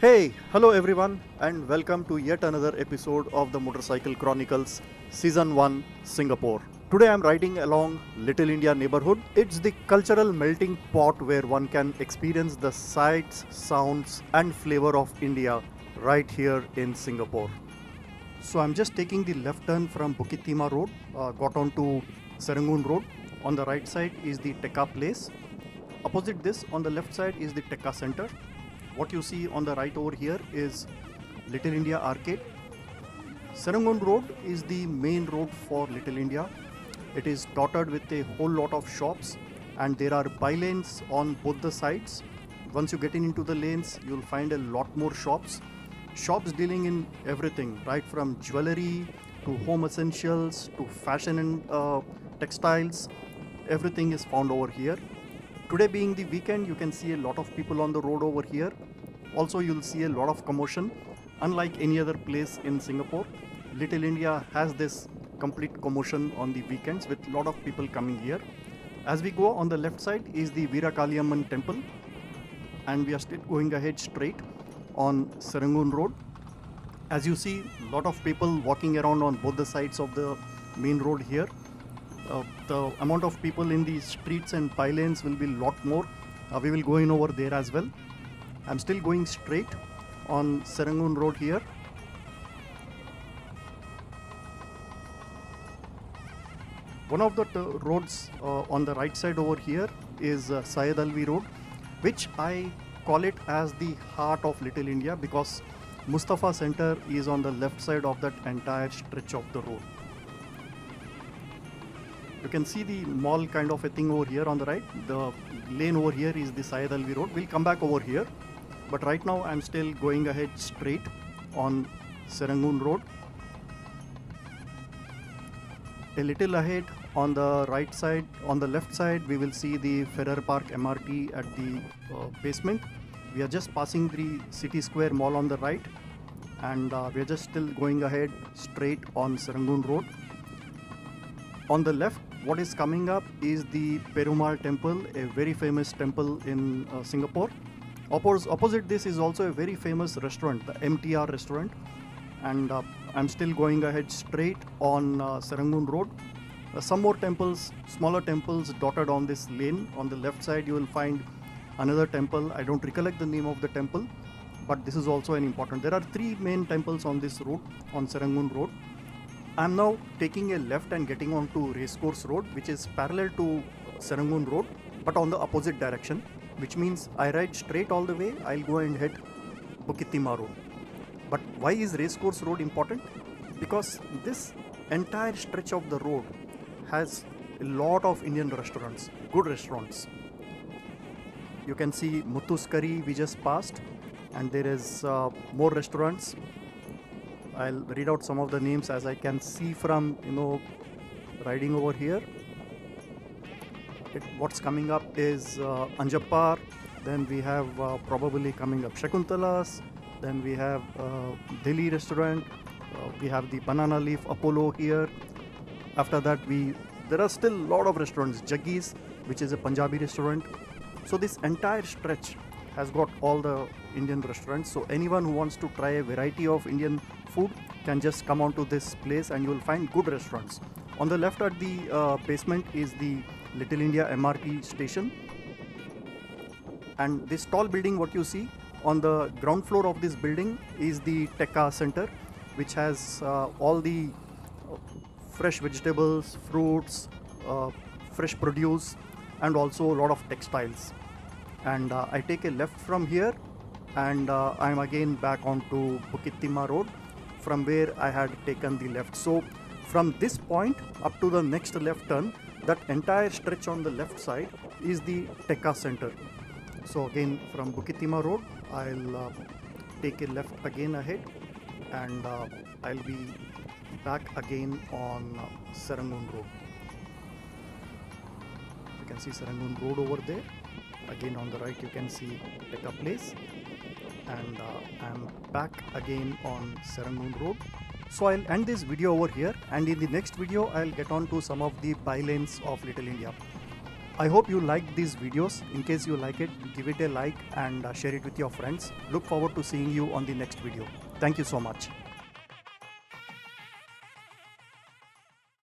Hey, hello everyone, and welcome to yet another episode of the Motorcycle Chronicles Season 1 Singapore. Today I'm riding along Little India neighborhood. It's the cultural melting pot where one can experience the sights, sounds, and flavor of India right here in Singapore. So I'm just taking the left turn from Bukit Timah Road, got on to Serangoon Road. On the right side is the Tekka Place. Opposite this, on the left side, is the Tekka Center. What you see on the right over here is Little India Arcade. Serangoon Road is the main road for Little India. It is dotted with a whole lot of shops, and there are bylanes on both the sides. Once you get into the lanes, you'll find a lot more shops. Shops dealing in everything, right from jewelry to home essentials to fashion and textiles. Everything is found over here. Today being the weekend, you can see a lot of people on the road over here. Also, you'll see a lot of commotion. Unlike any other place in Singapore, Little India has this complete commotion on the weekends with a lot of people coming here. As we go, on the left side is the Veeramakaliamman Temple, and we are still going ahead straight on Serangoon Road. As you see, a lot of people walking around on both the sides of the main road here. The amount of people in the streets and bylanes will be a lot more. We will go in over there as well. I'm still going straight on Serangoon Road here. One of the roads on the right side over here is Syed Alvi Road, which I call it as the heart of Little India because Mustafa Center is on the left side of that entire stretch of the road. You can see the mall kind of a thing over here on the right. The lane over here is the Syed Alvi Road. We'll come back over here. But right now I'm still going ahead straight on Serangoon Road. A little ahead on the right side, on the left side, we will see the Ferrer Park MRT at the basement. We are just passing the City Square Mall on the right, and we are just still going ahead straight on Serangoon Road. On the left, what is coming up is the Perumal Temple, a very famous temple in Singapore. Opposite this is also a very famous restaurant, the MTR restaurant. And I'm still going ahead straight on Serangoon Road. Some more temples, smaller temples dotted on this lane. On the left side, you will find another temple. I don't recollect the name of the temple, but this is also an important. There are three main temples on this route, on Serangoon Road. I'm now taking a left and getting onto Racecourse Road, which is parallel to Serangoon Road, but on the opposite direction, which means I ride straight all the way. I'll go and hit Bukit Timah Road. But why is Racecourse Road important? Because this entire stretch of the road has a lot of Indian restaurants, good restaurants. You can see Muthu's Curry we just passed, and there is more restaurants. I'll read out some of the names as I can see from riding over here. What's coming up is Anjappar. Then we have probably coming up Shakuntala's. Then we have Delhi restaurant. We have the Banana Leaf Apollo here. After that, there are still a lot of restaurants. Jaggi's, which is a Punjabi restaurant. So this entire stretch has got all the Indian restaurants. So anyone who wants to try a variety of Indian food can just come onto this place and you will find good restaurants. On the left at the basement is the Little India MRT station. And this tall building, what you see, on the ground floor of this building is the Tekka Center, which has all the fresh vegetables, fruits, fresh produce, and also a lot of textiles. And I take a left from here, and I'm again back onto Bukit Timah Road, from where I had taken the left. So from this point up to the next left turn, that entire stretch on the left side is the Tekka Center. So again, from Bukit Timah Road, I'll take a left again ahead, and I'll be back again on Serangoon Road. You can see Serangoon Road over there. Again on the right, you can see Tekka Place, and I'm back again on Serangoon Road. So I'll end this video over here, and in the next video I'll get on to some of the bylanes of Little India. I hope you liked these videos. In case you like it, give it a like and share it with your friends. Look forward to seeing you on the next video. Thank you so much.